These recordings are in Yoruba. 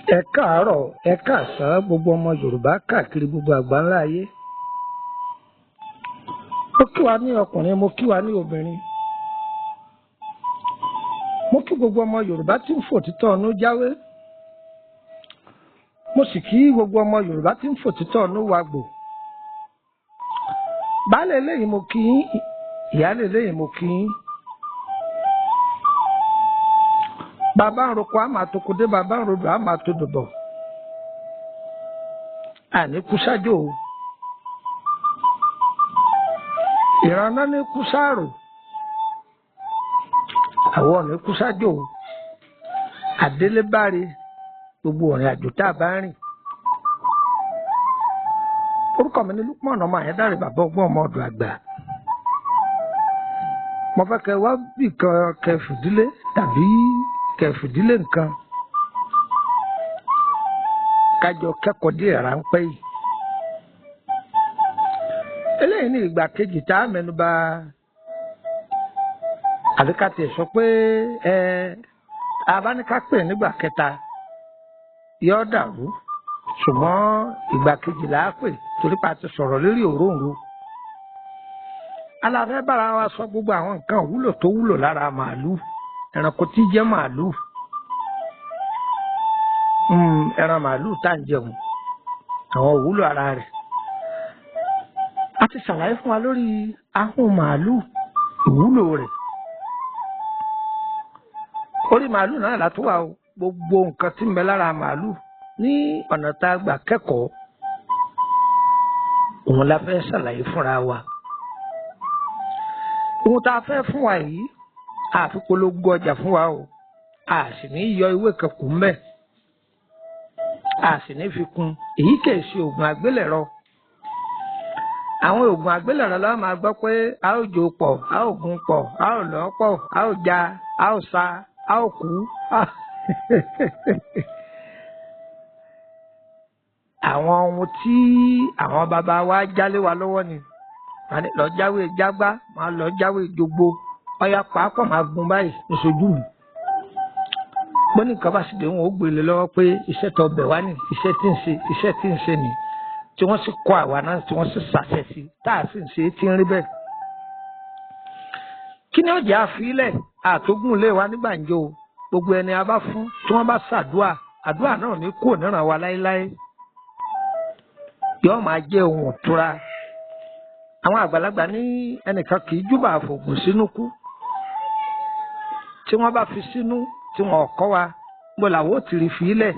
Ẹ káàárọ̀, ẹ káàsán gbogbo ọmọ Yorùbá káàkiri gbogbo àgbáńlá ayé. Mo kí wa ní ọkùnrin, mo kí wa ní obìnrin. Mo kí gbogbo ọmọ Yorùbá tí ń fòtítọ́ ọ̀nù jáwé. Mo sì kí gbogbo ọmọ Yorùbá tí ń fòtítọ́ ọ̀nù wàgbò. Baálé eléyìí mo kí yín, ìyálé eléyìí mo kí yín. Bàbá ń roko á máa toko dé, bàbá ń rodò á máa todò bọ̀. Àní kú sájò o. Ìrànná ní kú sáàrò. Àwọn ní kú sájò o. Àdélébáre gbogbo ìrìn àjò tá a bá rìn. Orúkọ mi ni Lukman ọmọ Ayédáre bàbá ọgbọ́n ọmọ ọ̀dọ̀ àgbà. Mo fẹ́ kẹ́ wá bì kan kẹfìdílé tàbí kẹfìdílé nǹkan. Kájọ kẹ́kọ̀ọ́ díẹ̀ ráńpẹ́ yìí. Eléyìí ní ìgbà kejì tá a mẹ́nubà àbíkátì sọ pé abánikápẹ̀ nígbà kẹta yóò dàrú ṣùgbọ́n ìgbà kejì là á pè torí pa ti sọ̀rọ̀ lórí òróǹro. Aláfẹ́ bára wa sọ gbogbo àwọn nǹkan wúlò tó wúlò lára màálù, ẹranko tí jẹ́ màálù. Ẹran màálù tá à ń jẹun àwọn òwúlò ara rẹ̀. A ti ṣàlàyé fún wa lórí ahọ́n màálù ìwúlò rẹ̀. Orí màálù náà látúwà o, gbogbo nǹkan tí ń bẹ lára màálù ní ọ̀nà tá a gbà kẹ́kọ̀ọ́ òun la fẹ́ ṣàlàyé fúnra wa. Ohun tá a fẹ́ fún wa yìí àfi polongo ọjà fún wa o, a sì ní yọ ìwé kankan mbẹ, a sì ní fi kún. Èyí kìí ṣe oògùn àgbélẹ̀rọ. Àwọn oògùn àgbélẹ̀rọ la máa gbọ́ pé a ó jó pọ̀, a ó gun pọ̀, a ó lọ́ pọ̀, a ó ja, a ó sa, a ó kú. Àwọn ohun tí àwọn bàbá wa jálé wa lọ́wọ́ ni. Lọ jáwé jágbá, máa lọ jáwé jogbo, ọyá pàápàá máa gun báyìí níṣojú mi. Gbọ́n ní nǹkan bá sì dé wọn ó gbélé lọ́wọ́ pé iṣẹ́ tó bẹ̀ wá ní iṣẹ́ tí ń ṣe ni. Tí wọ́n sì kọ́ àwa náà tí wọ́n sì ṣàṣẹ sí tá a sì ń ṣe tí ń rí bẹ́ẹ̀. Kí ni ọjà àfilẹ̀ àtógùn ilé wa nígbà ń jò gbogbo ẹni a bá fún tí wọ́n bá ṣàdúà, àdúà náà ní kò níran wa láéláé. Yóò máa jẹ́ ohun ìtura. Àwọn àgbàlagbà ní ẹnìkan kì í júbà àfògùn sínú kú. Tí wọ́n bá fi sínú tí wọ́n kọ́ wa mo làwọ̀ tí rí fi ilẹ̀.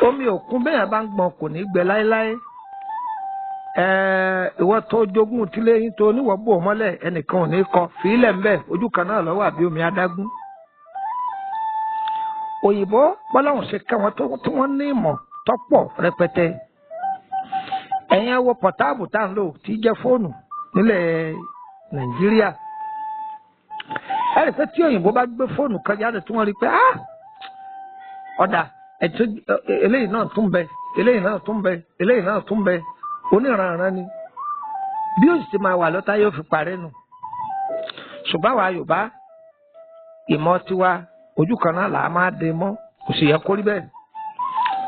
Omi òkun bẹ́ẹ̀ bá ń gbọ́n kò ní gbẹ láéláé. Ìwọ tó jogún tílé yín tó níwọ̀ bò mọ́lẹ̀ ẹnìkan ò ní kọ fi ilẹ̀ ń bẹ̀ ojú kan náà lọ́wọ́ àbí omi adágún. Òyìnbó bọ́láhùn ṣe kẹ́ wọn tí wọ́n ní ìmọ̀ tọ́pọ̀ rẹpẹtẹ. Ẹ̀yin wo pọ̀táàbù tá à ń lò tí jẹ́ fóònù nílẹ̀ Nàìjíríà. Ẹ rí pé tí òyìnbó bá gbé fóònù kan jáde tí wọ́n rí pé ọ̀dà eléyìí náà tún bẹ, eléyìí náà tún bẹ, eléyìí náà tún bẹ, oníranran ni. Bí ó sì ti máa wà lọ́tà yóò fi parẹ́ nù. Ṣùgbọ́n àwa Yorùbá ìmọ̀ tiwa ojú kan náà là á máa dé mọ́, kò sì yẹ kó rí bẹ́ẹ̀.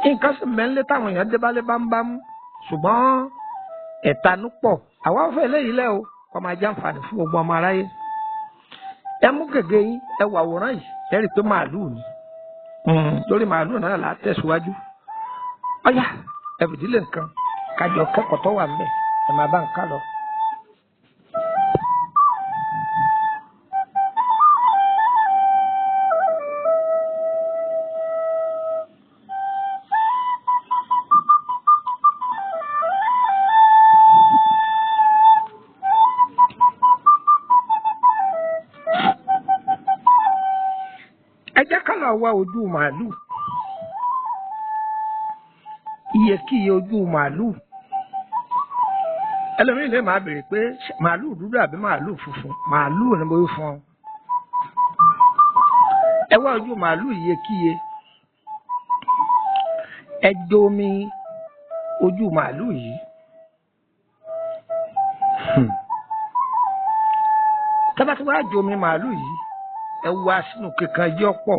Nǹkan sì mẹ́lẹ́ táwọn èèyàn débálé bámbám ṣùgbọ́n ẹ̀tanú pọ̀. Àwa fẹ́ eléyìí lẹ́ o kọ́ máa jẹ́ àǹfààní fún gbogbo ọmọ aráyé. Ẹ mú gègé yín ẹ wà àwòrán yìí ẹ rí i pé màálù ni. Lórí màálù náà là á tẹ̀síwájú. Ọ̀yá ẹ fìdílé nǹkan kájọ kẹ́kọ̀ọ́ tó wà ńbẹ̀ ẹ máa bá nǹkan lọ. Ẹ jẹ́ ká lọ wá ojú màálù. Iyekíye ojú màálù. Ẹlòmíràn lè máa béèrè pé màálù dúdú àbí màálù funfun. Màálù ni mo wí fún ọ. Ẹ wá ojú màálù iyekíye. Ẹ jomi ojú màálù yìí. Tábà tí wàá jomi màálù yìí ẹ wá sínú kíkan yọ pọ̀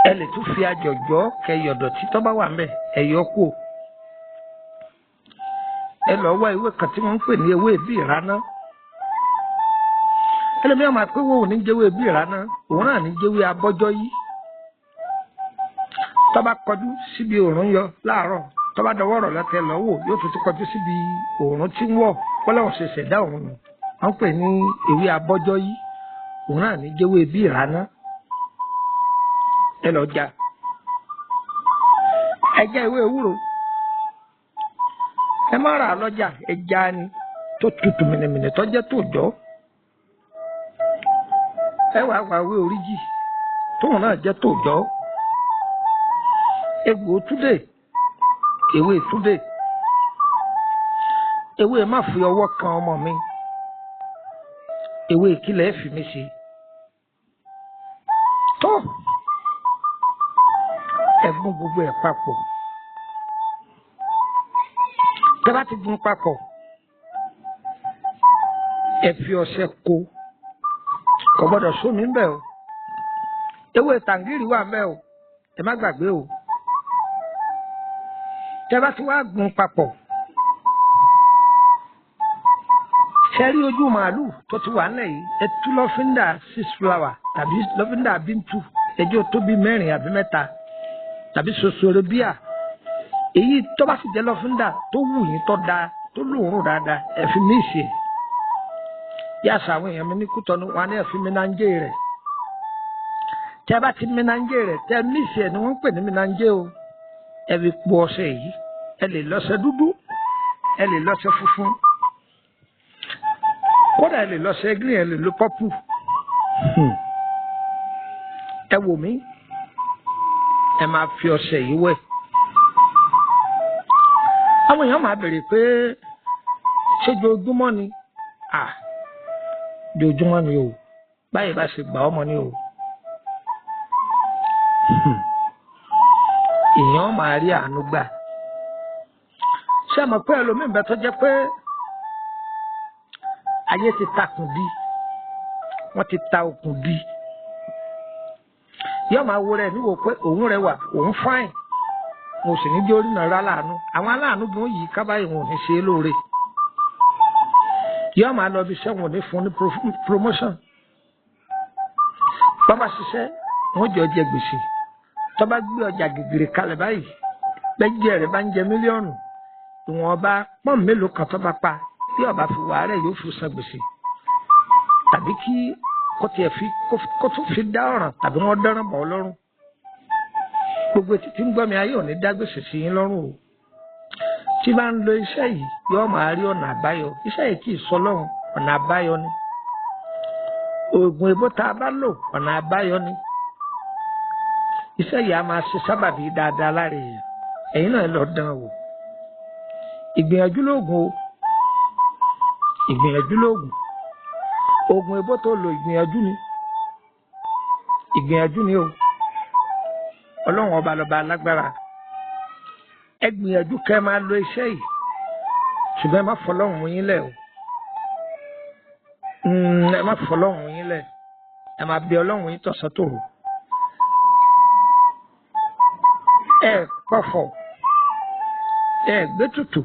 ẹ lè tún fi àjọ̀jọ́ kẹyọ̀dọ̀ tí tọ́ bá wà ńbẹ̀ ẹ yọ kú. Ẹ lọ wá ewé kan tí wọ́n ń pè ní ewé bí ìraná. Ẹlòmíràn máa pé wọ́n ò ní jẹ́wé bí ìraná òun náà ní jẹ́wé abọ́jọ́ yìí. Tọ́ bá kọjú síbi òòrùn yọ láàárọ̀ tọ́ bá dọwọ́ rọ̀ lọ́tẹ̀ lọ́wọ́ yóò tún kọjú síbi òòrùn tí ń wọ̀ wọ́n ṣe ṣẹ̀dá òun nù. Wọ́n pè ní ewé abọ́jọ́ yìí òun náà ní jẹ́wé bí ìraná. Ẹ lọ jà. Ẹ jẹ́ ewé ewúro. Ẹ má ra lọ́jà ẹja ni tó tutù mìnìmìnì tó jẹ́ tòjọ́. Ẹ wá wá ewé oríjì tóun náà jẹ́ tòjọ́. Egbò túdè ewé túdè ewé má fi ọwọ́ kan ọmọ mi ewé ìkìlẹ̀ fi mi ṣe tó ẹ̀gbọ́n gbogbo ẹ̀ papọ̀ tẹ́ bá ti gun papọ̀ ẹ fi ọṣẹ kó kò gbọ́dọ̀ sómi ń bẹ̀ o ewé tàǹgìrì wà ń bẹ̀ o ẹ má gbàgbé o. Tẹ́ bá ti wá gun papọ̀ ṣẹ́rí ojú màálù tó ti wà nílẹ̀ yìí ẹ tú lọ́fíńdà 6 flower tàbí lọ́fíńdà bíntù ẹjọ́ tó bí 4 àbí 3 tàbí sosoro bíà èyí tó bá sì jẹ́ lọ́fíńdà tó wù yín tó dáa tó lóòórùn dáadáa ẹ fi mí ṣe yàtọ̀ àwọn èèyàn mi ní Kútọ́nù wọn ní ẹ fi mínánjé rẹ̀ tẹ́ bá ti mínánjé rẹ̀ tẹ́ mí ṣe ni wọ́n ń pè ní mínánjé o. Ẹ fi po ọṣẹ yìí ẹ lè lọ́ṣẹ dúdú ẹ lè lọ́ṣẹ funfun kódà ẹ lè lọ́ṣẹ green ẹ lè lo purple. Ẹ wò mí ẹ máa fi ọṣẹ yìí wẹ̀. Àwọn èèyàn máa bèrè pé ṣé ojoojúmọ́ ni ojoojúmọ́ ni o báyìí bá ṣe gbà ọmọ ni o. Èèyàn máa rí àánú gbà. Ṣé ẹ mọ̀ pé ẹlòmíín bẹ tó jẹ́ pé ayé ti takùn di wọ́n ti ta okùn di. Yóò máa wo rẹ̀ níwò pé òun rẹwà òun fáìn mo sì ní jẹ́ orí náà rá láàánú àwọn aláàánú gan yìí kábàáyé wọn ò ní ṣe é lóore. Yóò máa lọ bí iṣẹ́ wọn ò ní fún ní promotion. Bàbá ṣiṣẹ́ wọ́n jọ jẹ gbèsè. Tó bá gbé ọjà gègèrè kalẹ̀ báyìí lẹ́jẹ̀ rẹ̀ bá ń jẹ mílíọ̀nù ìwọ̀nba pọ́n mélòó kan tó bá pa bí ọba fi wà rẹ̀ yóò fi san gbèsè tàbí kí kó tiẹ̀ fi kó tún fi dá ọ̀ràn tàbí wọ́n dáràn bọ̀ lọ́rùn. Gbogbo títí ń gbọ́ mi ayé ò ní dá gbèsè sí yín lọ́rùn o. Tí bá ń lo iṣẹ́ yìí yóò máa rí ọ̀nà àbáyọ iṣẹ́ yìí kì í sọ lọ́run ọ̀nà àbáyọ ni. Oògùn èbó tá a bá lò ọ̀nà àbáyọ ni. Iṣẹ́ yìí a máa ṣe sábàbí dáadáa lára èèyàn ẹ̀yin náà lọ dán wò. Ìgbìyànjú lóògùn o ìgbìyànjú lóògùn oògùn èbó tó lò ìgbìyànjú ni o. Ọlọ́run ọba lọ́ba alágbára ẹ gbìyànjú kẹ́ máa lo iṣẹ́ yìí ṣùgbọ́n ẹ má fọlọ́run yín lẹ̀ o. Ẹ má fọlọ́run yín lẹ̀ ẹ máa bẹ Ọlọ́run yín tọ̀sán tòru. Ẹ pọ̀fọ̀ ẹ gbé tutù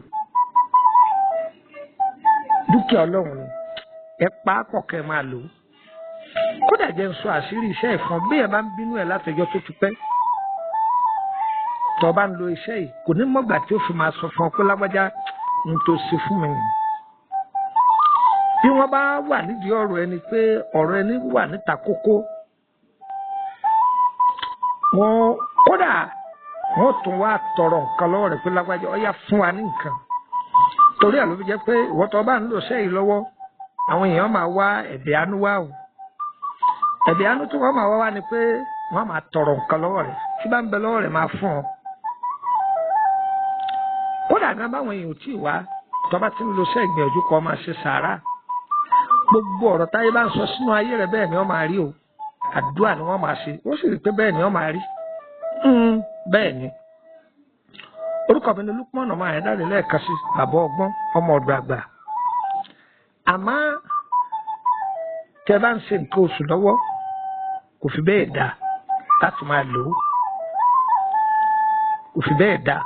dúkìá Ọlọ́run ni ẹ pa á pọ̀ kẹ́ máa lò ó. Kódà jẹ́ ń sọ àṣírí iṣẹ́ ìfọ̀n bí ẹ bá ń bínú ẹ látọjọ́ tó ti pẹ́ tó bá ń lo iṣẹ́ yìí kò ní mọ̀gbà tí ó fi máa sọ fún ọ pé lágbájá ń tó ṣe fún mi nìyí. Bí wọ́n bá wà nídìí ọ̀rọ̀ ẹni pé ọ̀rọ̀ ẹni wà níta kókó wọn kódà wọ́n tún wá tọrọ nǹkan lọ́wọ́ rẹ̀ pé lágbájá ó yá fún wa ní nǹkan. Torí ẹ̀ ló fi jẹ́ pé ìwọ tó bá ń lò iṣẹ́ yìí lọ́wọ́ àwọn èèyàn máa wá ẹ̀bẹ̀ àánú wá o. Ẹ̀bẹ̀ àánú tí wọ́n máa wá ni pé wọ́n máa tọrọ nǹkan lọ́wọ́ rẹ̀ tí bá ń bẹ lọ́wọ́ rẹ̀ máa fún ọ. Kódà gan báwọn èèyàn ò tí ì wá tó bá ti ń lo iṣẹ́ ìgbìyànjú kan máa ṣe sàárà. Gbogbo ọ̀rọ̀ táyé bá ń sọ sínú ayé rẹ̀ bẹ́ẹ̀ ni wọ́n máa rí o. Àdúrà ni wọ́n máa ṣe ó sì rí pé bẹ́ẹ̀ ni wọ́n máa rí. Bẹ́ẹ̀ ni orúkọ mi ni Lukman ọmọ Ayédáre lẹ́ẹ̀kan sí bàbá ọgbọ́n ọmọ ọ̀dọ̀ àgbà. Àmọ́ tẹ́ bá ń ṣe nǹkan oṣù lọ́wọ́ kò fi bẹ́ẹ̀ dà láti máa lò ó kò fi bẹ́ẹ̀ dá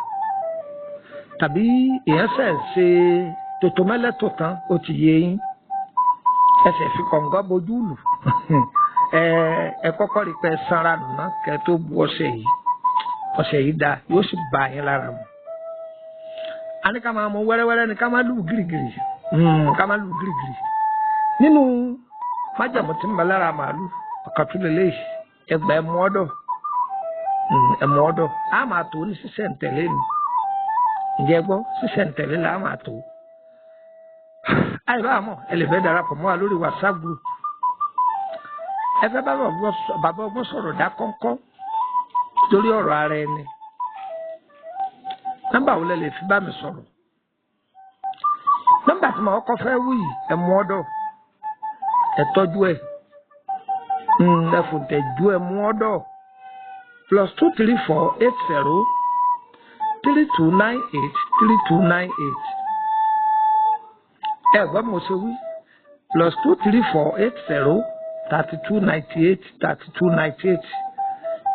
tàbí èèyàn ṣe tòtòmẹ́lẹ́tò tán ó ti yé yín ẹsẹ̀ fi kọ̀ǹgọ́ bojú lù ẹ kọ́kọ́ rí pé sanra nùnà kẹ́ tó bu ọṣẹ yìí dá yóò sì bá yín lára mu. a ní ká máa mú wẹ́rẹ́wẹ́rẹ́ ní ká máa lù gírígírí nínú májàmú tí ń bẹ lára màálù ọ̀kàtúlélẹ́ ẹgbà ẹmu ọ̀dọ̀ a máa tó ní sísẹ̀ǹtẹ̀lé ni ǹjẹ́ gbọ́ sísẹ̀ǹtẹ̀lé la máa tó. àìbá àmọ́ ẹ lè fẹ́ darapọ̀ mọ́ wa lórí WhatsApp group ẹ fẹ́ bàbá ọgbọ́n sọ̀rọ̀ dá kọ́ńkọ́ lórí ọ̀rọ̀ ara ẹni nọ́mbà wo lẹ lè fi bá mi sọ̀rọ̀ nọ́mbà tí màá kọ́ fẹ́ wú yìí ẹmu ọ̀dọ̀ ẹ tọ́jú ẹ ẹfùntẹ̀jú ẹmu ọ̀dọ̀ +23480 3298 3298 ẹ gbọ́ mo ṣe wí +23480 3298 3298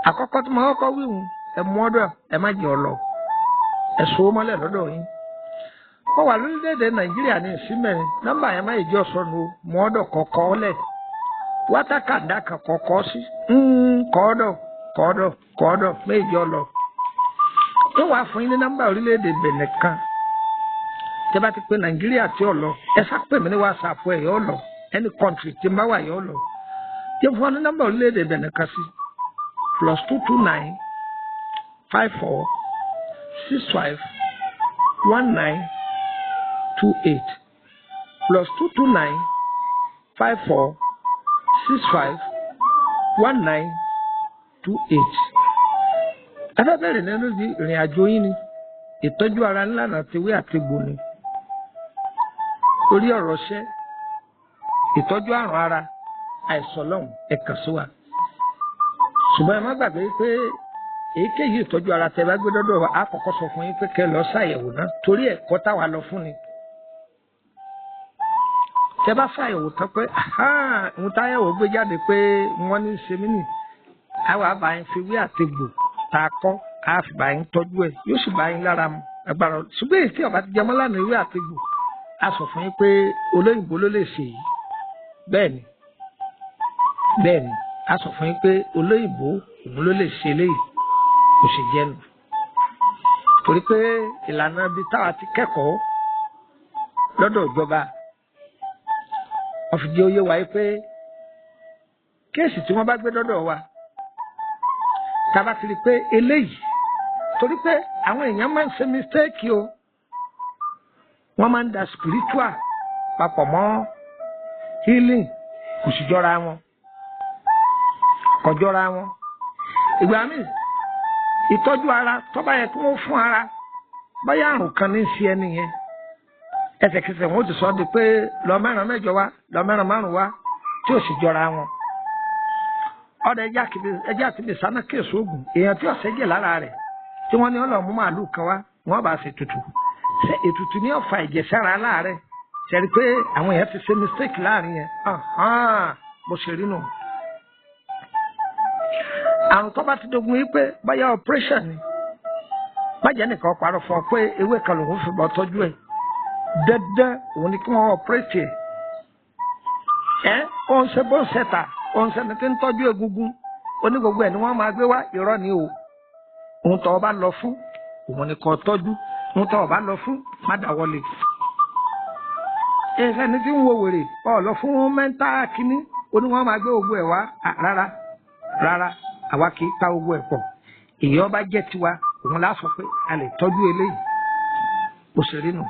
àkọ́kọ́ tí mo kọ́kọ́ wí hùn ẹmu ọ̀dọ̀ ẹ má jẹ́ ọlọ ẹ so mọ́lẹ̀ lọ́dọ̀ yín wọ́n wà lórílẹ̀‐èdè Nàìjíríà ní ìsímẹ́rin nọ́mbà yẹn má ìjọ sọnù mu ọ̀dọ̀ kọ̀ọ̀kọ́ lẹ̀ wátàkàndá kan kọ̀ọ̀kọ́ sí kọ́ọ̀dọ̀ méjì ọlọ wọ́n wà fún yín ní nọ́mbà orílẹ̀‐èdè Benin kan tẹ́ bá ti pé Nàìjíríà tí ò lọ ẹ sá pè mí ní WhatsApp ẹ yọ lọ any country tí n bá wà yọ lọ tẹ́ fún ọ ní nọ́mbà orílẹ̀‐èdè Benin kan sí +229 54 65 19 28 +229 54 65 19 28. Afẹ́bẹ̀rẹ̀ nínú ìrìn àjò yín ni ìtọ́jú ara ńlànà tiwé àtegbò ni orí ọ̀rọ̀ ṣẹ́ ìtọ́jú àrùn ara àìsàn lọ́hùn ẹ̀kan sí wa. Ṣùgbọ́n ẹ má gbàgbé pé èyíkéyìí ìtọ́jú ara tẹ bá gbé dọ́dọ̀ wa á kọ́kọ́ sọ fún yín pé kẹ́ lọ ṣàyẹ̀wò náà torí ẹ̀kọ́ táwa lọ fún ni. Tẹ bá ṣàyẹ̀wò tán pé ohun táyẹ̀wò gbé jáde pé wọ́n ní ṣe mí nì àwa àbáyín fi wí àtegbò tá a kọ́ á fi báyín tọ́jú ẹ̀ yóò sì báyín lára mu agbára ṣùgbọ́n èyí tí ọba ti jẹmọ́ lánàá ìwé àtegbò á sọ fún yín pé olóyìnbó ló lè ṣe yìí bẹ́ẹ̀ ni á sọ fún yín pé olóyìnbó òun ló lè ṣe eléyìí kò sì jẹnu torí pé ìlànà ibi táwa ti kẹ́kọ̀ọ́ lọ́dọ̀ ìjọba wọ́n fi jẹ́ oyé wa yìí pé kéèsì tí wọ́n bá gbé dọ́dọ̀ wa tá a bá ti rí i pé eléyìí torí pé àwọn èèyàn máa ń ṣe mistake o wọ́n máa ń da spiritual papọ̀ mọ́ healing kò sì jọra wọn kò jọra wọn ìgbà míì ìtọ́jú ara tó bá yẹ kí wọ́n fún ara báyà àrùn kan ní sí ẹni yẹn ẹsẹ̀kẹsẹ̀ wọn ó ti sọ di pé lọ mẹ́rin mẹ́jọ wá lọ mẹ́rin márùn wá tí ò sì jọra wọn ọ̀dọ̀ ẹjẹ́ àtibí sáná kéèsì oògùn èèyàn tí ọ̀sẹ̀ jẹ̀ lára rẹ̀ tí wọ́n ní ọlọ́mú màálù kan wá wọ́n bá ṣe tutù ṣe ètùtù ní ọ̀fà ìjẹsára láàrẹ̀ ṣẹ̀rí pé àwọn èèyàn ti ṣe mistake láàrin yẹn mo ṣe rí nù. àrùn tó bá ti dogun yìí pé báyà operation ni májẹ̀ nìkan parọ́ fún ọ pé ewé kan lòun fi bọ́ tọ́jú ẹ̀ dandan òun ni kí wọ́n operate ẹ̀ òun ṣe bó ń ṣẹta òun ṣe ni kí ń tọ́jú egungun onígbogbo ẹ̀ ni wọ́n máa gbé wá irọ́ ni o òun tọ́ ọ bá lọ fún òun ni kò tọ́jú òun tọ́ ọ bá lọ fún má dáwọ́lé ẹ̀ṣẹ̀ ni tí ń wo wèrè ọ lọ fún mẹ́ńtà kínní oní wọ́n máa gbé gbogbo ẹ̀ wá rárá àwa kì í ta gbogbo ẹ̀ pọ̀ èyí ọba jẹ́ tiwa òun láà sọ pé a lè tọ́jú eléyìí òṣèré nù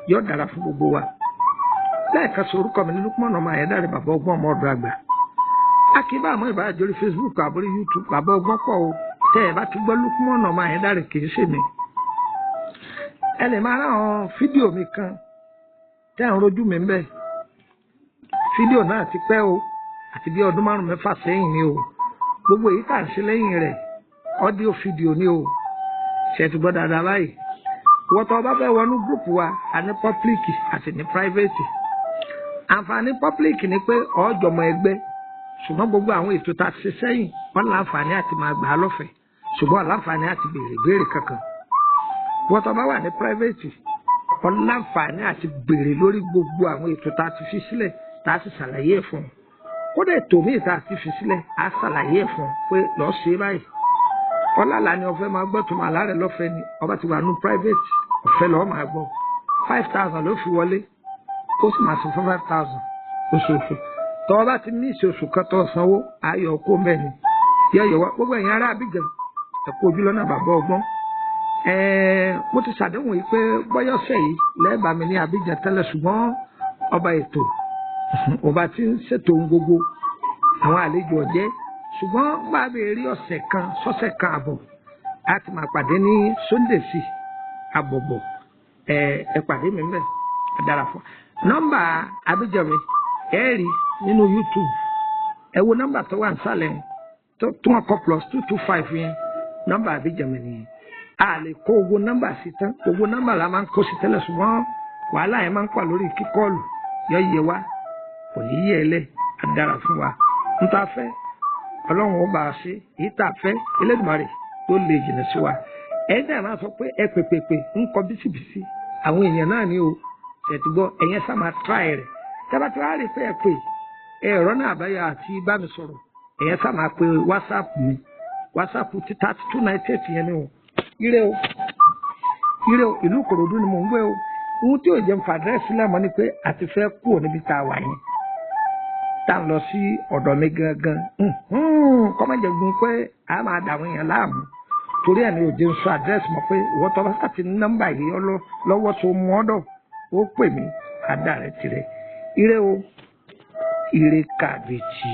yóò dára fún gbogbo wa lẹ́ẹ̀kan sí orúkọ mi ní Lukman ọmọ Ayédáre bàbá ọgbọ́n ọmọ ọdọ àgbà akíbá àmọ́ ìbára jórí Facebook àbórí YouTube bàbá ọgbọ́n pọ̀ o tẹ́ ẹ bá ti gbọ́ Lukman ọmọ Ayédáre kì í ṣe mi ẹ lè máa ráwọn fídíò mi kan tẹ́ ẹ̀ ń rojú mi ń bẹ̀ fídíò náà ti pẹ́ o àti bí ọdún 5-6 sẹ́yìn ni o gbogbo èyí tà ń ṣe lẹ́yìn rẹ̀ ọ́díò fídíò ni o ṣe ti gbọ́ dáadáa báyìí wọ́n tọ́ bá fẹ́ wọnú gúrùpù wa a ní pọ́blíkì àti ní píráívétì àǹfààní pọ́blíkì ni pé ọ̀ọ́jọ̀mọ ẹgbẹ́ ṣùgbọ́n gbogbo àwọn ètò tá a ṣe sẹ́yìn wọ́n láǹfààní àti máa gbà á lọ́fẹ̀ẹ́ ṣùgbọ́n aláǹfààní àti béèrè béèrè kankan wọ́n tó bá wà ní private ọláǹfààní àti béèrè lórí gbogbo àwọn ètò tá a ti fi sílẹ̀ tá a sì ṣàlàyé ẹ̀ fún un kódà ètò míì tá a ti fi sílẹ̀ á ṣàlàyé ẹ̀ fún un pé lọ́ọ́ ṣe é báyìí ọlọ́lá ni ọ̀fẹ́ máa gbọ́ tó máa láàrẹ̀ lọ́fẹ̀ẹ́ ni ọba ti wà ní private ọ̀fẹ́ lọ́ọ́ máa gbọ́ 5,000 ló fi wọlé ó sì máa san fún 5,000 oṣooṣù tọ́wọ́ bá ti ní ìṣoṣù kan tó sanwó ayọ̀ kó mẹ́ni yẹ̀yọ̀ wá gbogbo ẹ̀yin ará Abidjan ẹ̀kọ́ ojú lọ́nà bàbá ọgbọ́n mo ti ṣàdéhùn yìí pé bọ́yọ̀sẹ̀ yìí lẹ́ẹ̀bà mi ní Abidjan tẹ́lẹ̀ ṣùgbọ́n ọba ètò ọba tí ń ṣètò ohun gbogbo àwọn àlejò ọ̀jẹ́ ṣùgbọ́n bá a bèèrè ọ̀sẹ̀ kan sọ́sẹ̀ kan àbọ̀ a ti máa pàdé ní Sunday sí àbọ̀bọ̀ ẹ pàdé mi mbẹ dára fún nọ́mbà Abidjan mi ẹ rí nínú YouTube ẹ wo nọ́mbà tó wà nísàlẹ̀ tó wọn kọ +225 yẹn nọ́mbà Abidjan mi nìyẹn a lè kó owó nọ́mbà sí tán owó nọ́mbà la máa ń kó sí tẹ́lẹ̀ ṣùgbọ́n wàhálà yẹn máa ń pà lórí kíkọ́ọ̀lù yọ yẹ wa kò ní yẹ ẹ lẹ dára fún wa n ta fẹ́ Ọlọ́run ó bá a ṣe èyí tá a fẹ́ Elédùmarè tó lè jìnnà sí wa ẹ̀yin náà máa sọ pé ẹ pèpèpè ń kọ bísíbísí àwọn èèyàn náà ni o ṣètìgbọ́ ẹ̀yẹn sá máa tíráì rẹ̀ tábà tí wàá rí pé ẹ pè ẹ̀rọ náà àbáyọ àti bá mi sọ̀rọ̀ ẹ̀yẹn sá máa pe WhatsApp mi WhatsApp ti 3298 yẹn ni o ire o ìlú Ìkòròdú ni mò ń gbé o ohun tí ò jẹ́ nfa àdírẹ́sì lẹ́mọ́ ni pé a ti fẹ́ kúrò níbi tá a wà yẹn tá a lọ sí ọ̀dọ̀ mi gangan kọ́mọ̀jẹ̀gbọ́n pé a máa dàwọn èèyàn láàmú torí ẹ̀ ní òjò ń sọ àdírẹ́sì mọ̀ pé ìwọ́n tọ́ bá sàti nọ́mbà yìí lọ́wọ́ tó mú ọ́dọ̀ ó pè mí àdá rẹ̀ tirẹ̀ ire o ire kàbìtì.